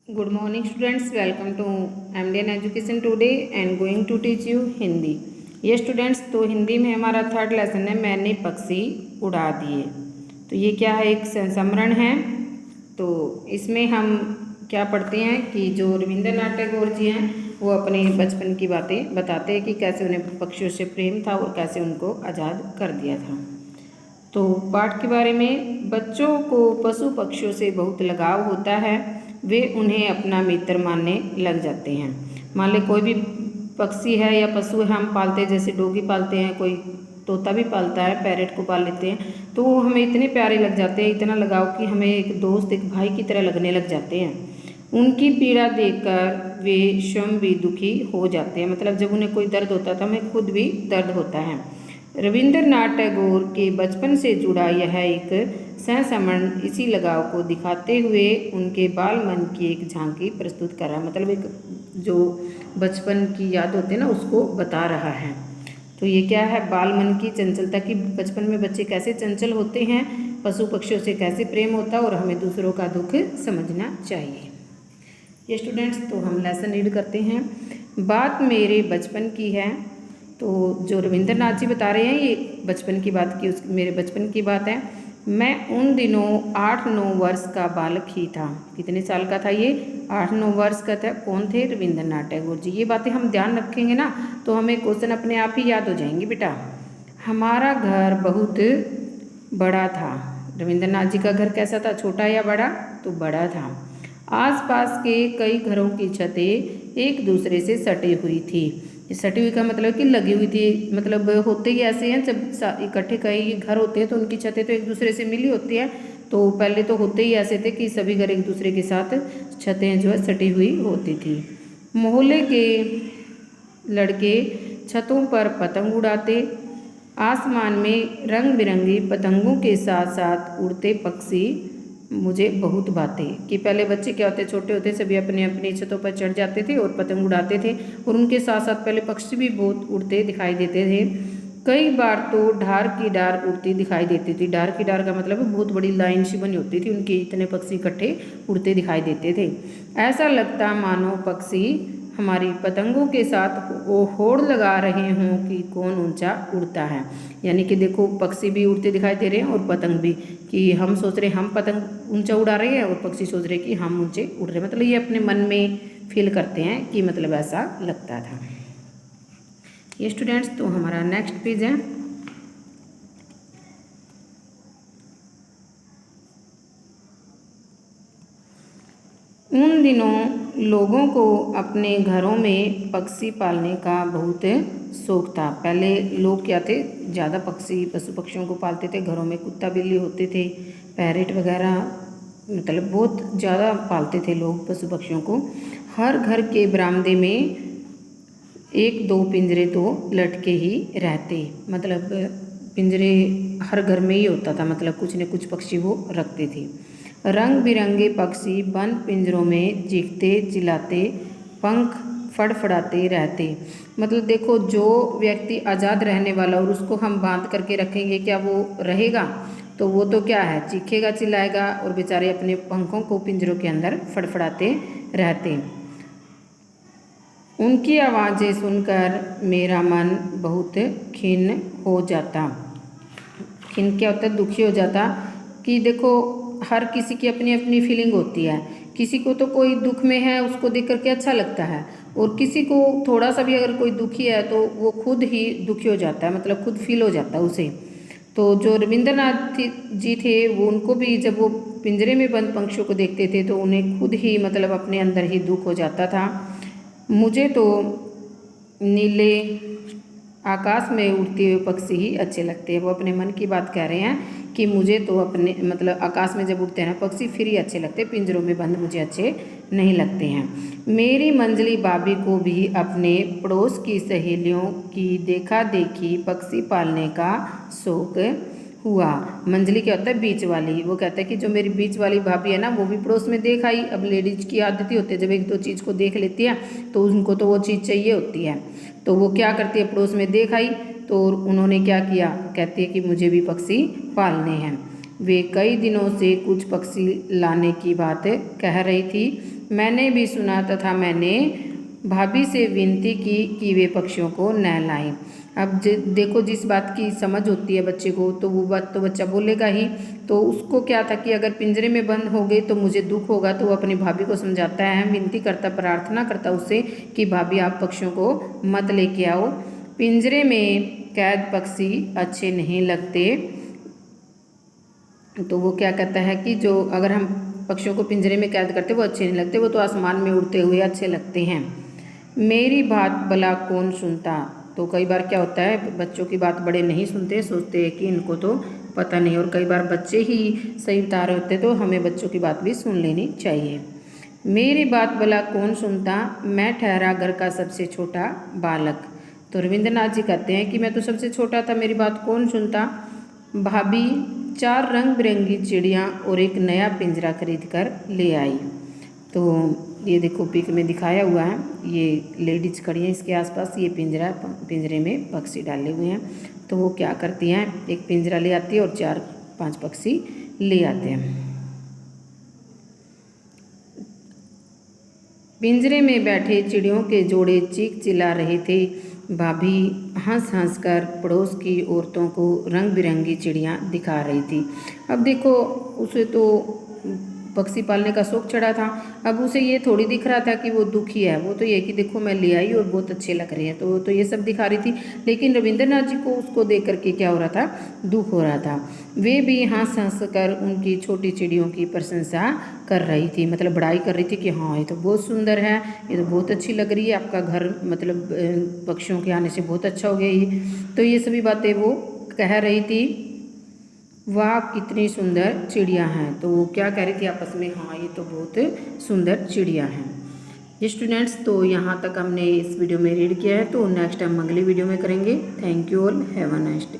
Good morning students, welcome to MDN Education today and going to teach you Hindi. ये students तो हिंदी में हमारा third lesson है मैंने पक्षी उड़ा दिए। तो ये क्या है, एक संस्मरण है। तो इसमें हम क्या पढ़ते हैं कि जो रविंद्रनाथ टैगोर जी हैं वो अपने बचपन की बातें बताते हैं कि कैसे उन्हें पक्षियों से प्रेम था और कैसे उनको आज़ाद कर दिया था। तो पाठ के बारे में, बच्चों को पशु पक्षियों से बहुत लगाव होता है, वे उन्हें अपना मित्र मानने लग जाते हैं। मान ले कोई भी पक्षी है या पशु है हम पालते हैं, जैसे डॉगी पालते हैं, कोई तोता भी पालता है, पैरेट को पाल लेते हैं, तो वो हमें इतने प्यारे लग जाते हैं, इतना लगाव कि हमें एक दोस्त एक भाई की तरह लगने लग जाते हैं। उनकी पीड़ा देखकर वे स्वयं भी दुखी हो जाते हैं, मतलब जब उन्हें कोई दर्द होता है तो हमें खुद भी दर्द होता है। रविंद्रनाथ टैगोर के बचपन से जुड़ा यह एक सहसमरण इसी लगाव को दिखाते हुए उनके बाल मन की एक झांकी प्रस्तुत कर रहा है, मतलब एक जो बचपन की याद होती है ना उसको बता रहा है। तो ये क्या है, बाल मन की चंचलता की, बचपन में बच्चे कैसे चंचल होते हैं, पशु पक्षियों से कैसे प्रेम होता है और हमें दूसरों का दुख समझना चाहिए। ये स्टूडेंट्स तो हम लेसन रीड करते हैं। बात मेरे बचपन की है। तो जो रविंद्रनाथ जी बता रहे हैं ये बचपन की बात की, मेरे बचपन की बात है। मैं उन दिनों 8-9 वर्ष का बालक ही था। कितने साल का था ये? 8-9 वर्ष का था। कौन थे? रविंद्रनाथ टैगोर जी। ये बातें हम ध्यान रखेंगे ना तो हमें क्वेश्चन अपने आप ही याद हो जाएंगे बेटा। हमारा घर बहुत बड़ा था। रविंद्रनाथ जी का घर कैसा था, छोटा या बड़ा? तो बड़ा था। आसपास के कई घरों की छतें एक दूसरे से सटी हुई थी। सटी हुई का मतलब कि लगी हुई थी, मतलब होते ही ऐसे हैं, जब इकट्ठे कई घर होते हैं तो उनकी छतें तो एक दूसरे से मिली होती है। तो पहले तो होते ही ऐसे थे कि सभी घर एक दूसरे के साथ छतें जो है सटी हुई होती थी। मोहल्ले के लड़के छतों पर पतंग उड़ाते। आसमान में रंग बिरंगी पतंगों के साथ साथ उड़ते पक्षी मुझे बहुत भाते। कि पहले बच्चे क्या होते, छोटे होते, सभी अपने अपनी छतों पर चढ़ जाते थे और पतंग उड़ाते थे, और उनके साथ साथ पहले पक्षी भी बहुत उड़ते दिखाई देते थे। कई बार तो ढार की डार उड़ती दिखाई देती थी। ढार की डार का मतलब बहुत बड़ी लाइन सी बनी होती थी, उनके इतने पक्षी इकट्ठे उड़ते दिखाई देते थे। ऐसा लगता मानो पक्षी हमारी पतंगों के साथ वो होड़ लगा रहे हों कि कौन ऊंचा उड़ता है। यानी कि देखो पक्षी भी उड़ते दिखाई दे रहे हैं और पतंग भी, कि हम सोच रहे हम पतंग ऊंचा उड़ा रहे हैं और पक्षी सोच रहे कि हम ऊंचे उड़ रहे हैं, मतलब ये अपने मन में फील करते हैं कि मतलब ऐसा लगता था। ये स्टूडेंट्स तो हमारा नेक्स्ट पेज है। उन दिनों लोगों को अपने घरों में पक्षी पालने का बहुत शौक था। पहले लोग क्या थे, ज़्यादा पशु पक्षियों को पालते थे, घरों में कुत्ता बिल्ली होते थे, पैरेट वगैरह, मतलब बहुत ज़्यादा पालते थे लोग पशु पक्षियों को। हर घर के बरामदे में 1-2 पिंजरे तो लटके ही रहते, मतलब पिंजरे हर घर में ही होता था, मतलब कुछ न कुछ पक्षी वो रखते थे। रंग बिरंगे पक्षी बंद पिंजरों में चीखते चिल्लाते पंख फड़फड़ाते रहते। मतलब देखो जो व्यक्ति आज़ाद रहने वाला और उसको हम बांध करके रखेंगे, क्या वो रहेगा? तो वो तो क्या है, चीखेगा चिल्लाएगा और बेचारे अपने पंखों को पिंजरों के अंदर फड़फड़ाते रहते। उनकी आवाज़ें सुनकर मेरा मन बहुत खिन्न हो जाता। खिन्न क्या होता है, दुखी हो जाता। कि देखो हर किसी की अपनी अपनी फीलिंग होती है। किसी को तो कोई दुख में है उसको देख करके अच्छा लगता है, और किसी को थोड़ा सा भी अगर कोई दुखी है तो वो खुद ही दुखी हो जाता है, मतलब खुद फील हो जाता है उसे। तो जो रविंद्रनाथ जी थे वो, उनको भी जब वो पिंजरे में बंद पक्षियों को देखते थे तो उन्हें खुद ही मतलब अपने अंदर ही दुख हो जाता था। मुझे तो नीले आकाश में उड़ते हुए पक्षी ही अच्छे लगते हैं। वो अपने मन की बात कह रहे हैं कि मुझे तो अपने मतलब आकाश में जब उड़ते हैं ना पक्षी फिर ही अच्छे लगते हैं, पिंजरों में बंद मुझे अच्छे नहीं लगते हैं। मेरी मंजली भाभी को भी अपने पड़ोस की सहेलियों की देखा देखी पक्षी पालने का शौक हुआ। मंजली क्या होता है, बीच वाली। वो कहता है कि जो मेरी बीच वाली भाभी है ना वो भी पड़ोस में देख आई। अब लेडीज की आदत ही होती है, जब 1-2 चीज़ को देख लेती है तो उनको तो वो चीज़ चाहिए होती है। तो वो क्या करती है, पड़ोस में देख आई तो उन्होंने क्या किया, कहती है कि मुझे भी पक्षी पालने हैं। वे कई दिनों से कुछ पक्षी लाने की बात कह रही थी। मैंने भी सुना तथा मैंने भाभी से विनती की कि वे पक्षियों को न लाएं। अब देखो, जिस बात की समझ होती है बच्चे को तो वो बात तो बच्चा बोलेगा ही। तो उसको क्या था कि अगर पिंजरे में बंद हो गए तो मुझे दुख होगा, तो वो अपनी भाभी को समझाता है, विनती करता, प्रार्थना करता उससे कि भाभी आप पक्षियों को मत लेके आओ। पिंजरे में कैद पक्षी अच्छे नहीं लगते। तो वो क्या कहता है कि जो अगर हम पक्षियों को पिंजरे में कैद करते वो अच्छे नहीं लगते, वो तो आसमान में उड़ते हुए अच्छे लगते हैं। मेरी बात भला कौन सुनता। तो कई बार क्या होता है, बच्चों की बात बड़े नहीं सुनते, सोचते हैं कि इनको तो पता नहीं, और कई बार बच्चे ही सही बता रहे होते, तो हमें बच्चों की बात भी सुन लेनी चाहिए। मेरी बात भला कौन सुनता, मैं ठहरा घर का सबसे छोटा बालक। तो रविंद्रनाथ जी कहते हैं कि मैं तो सबसे छोटा था, मेरी बात कौन सुनता। भाभी 4 रंग बिरंगी चिड़ियाँ और एक नया पिंजरा खरीद कर ले आई। तो ये देखो पिक में दिखाया हुआ है, ये लेडीज खड़ी हैं इसके आसपास, ये पिंजरे में पक्षी डाले हुए हैं। तो वो क्या करती हैं, एक पिंजरा ले आती है और 4-5 पक्षी ले आते हैं। पिंजरे में बैठे चिड़ियों के जोड़े चीख चिल्ला रहे थे। भाभी हंस हंस कर पड़ोस की औरतों को रंग बिरंगी चिड़ियाँ दिखा रही थी। अब देखो, उसे तो पक्षी पालने का शौक चढ़ा था, अब उसे ये थोड़ी दिख रहा था कि वो दुखी है, वो तो ये कि देखो मैं ले आई और बहुत अच्छे लग रहे हैं, तो वो तो ये सब दिखा रही थी। लेकिन रविंद्रनाथ जी को उसको देख करके क्या हो रहा था, दुख हो रहा था। वे भी हंस हंस कर उनकी छोटी चिड़ियों की प्रशंसा कर रही थी, मतलब बड़ाई कर रही थी कि हाँ ये तो बहुत सुंदर है, ये तो बहुत अच्छी लग रही है, आपका घर मतलब पक्षियों के आने से बहुत अच्छा हो गया ये। तो ये सभी बातें वो कह रही थी। वाह कितनी सुंदर चिड़िया हैं। तो वो क्या कह रही थी आपस में, हाँ ये तो बहुत सुंदर चिड़िया हैं। ये स्टूडेंट्स, तो यहाँ तक हमने इस वीडियो में रीड किया है, तो नेक्स्ट हम अगली वीडियो में करेंगे। Thank you all, have a nice day.